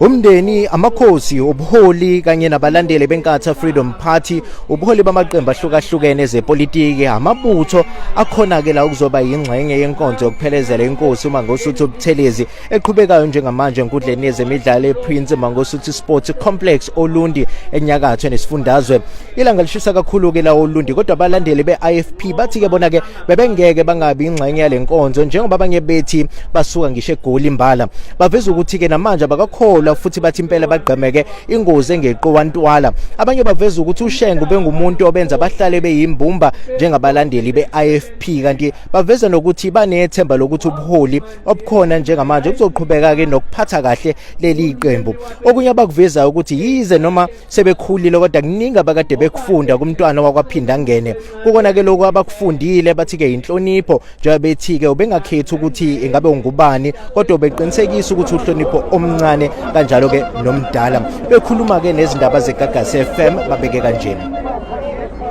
Umndeni, amakhosi, ubuholi kanye nabalandeli beNkatha Freedom Party, ubuholi bamaqembu ahlukahlukene zepolitiki, amabutho akhona ke la ukuzoba yingxenye yenkonzo yokuphelezela inkosi uMangosuthu Buthelezi eqhubekayo njengamanje enkundleni yezemidlalo ePrince Mangosuthu Sports Complex Olundi enyakatho nesifundazwe. Ilanga lishisa kakhulu ke la Olundi, kodwa abalandeli beIFP bathi ke bona ke bebengeke bangabi ingxenye yalenkonzo njengoba abanye bethi basuka ngisho eGoli imbala. Baveza ukuthi ke namanje abakakholwa futhi bathi impela bagqemeke ingozi engeqowantwala. Abanye baveza ukuthi uShenge ubengumuntu obenza bahlale beyimbumba njengabalandeli beIFP, kanti baveza nokuthi banethemba lokuthi ubuholi obukhona njengamanje kuzoqhubeka ke nokuphatha kahle leli iqembu. Okunye abakuveza ukuthi yize noma sebekhulile kodwa kuningi abakade bekufunda kumntwana wakwaphinda ngene. Kukona ke lokho abakufundile bathi ke inhlonipho njengoba bethi ke ubengakhethi ukuthi ingabe ungubani kodwa ubeqinisekisa ukuthi uhlonipho omncane kanjalo ke nomdala. Bekhuluma ke nezindaba zeGagasi FM babeke kanjena.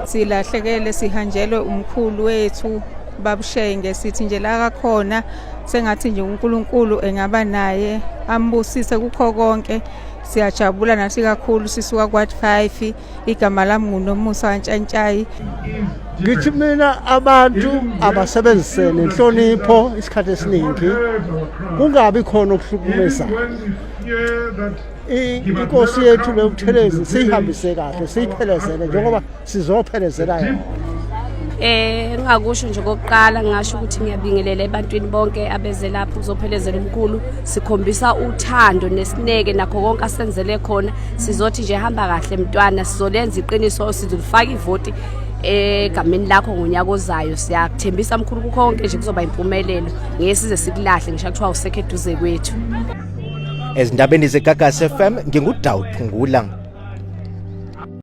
Silahlekele sihanjelwe umkhulu wethu babuShenge, sithi nje la khona sengathi nje uNkulunkulu engaba naye ambusise kukho konke. Siyajabula nathi kakhulu sisuka kwathi 5 igama lami nguNomusa kaNtshantshayi. Ngithi mina abantu abasebenzisene inhlonipho isikhathi esiningi kungabi khona ukuhlukumeza. Inkosi yethu leButhelezi sihambise kahle siyiphelezele njengoba sizophelezela yona. Ngakusho nje kokuqala ngasho ukuthi ngiyabingelela ebantwini bonke abeze lapho kuzophelezela umkhulu. Sikhombisa uthando nesineke nakho konke asenzele khona. Sizothi nje hamba kahle mntwana, sizolenza iqiniso, sizolifaka ivoti egameni lakho ngonyaka ozayo. Siyakuthembisa mkhulu konke nje kuzoba impumelelo. Ngeke size sikulahle ngisho kuthiwa usekhe eduze kwethu. Ezindabeni zeGagasi FM nginguDawud Phungula.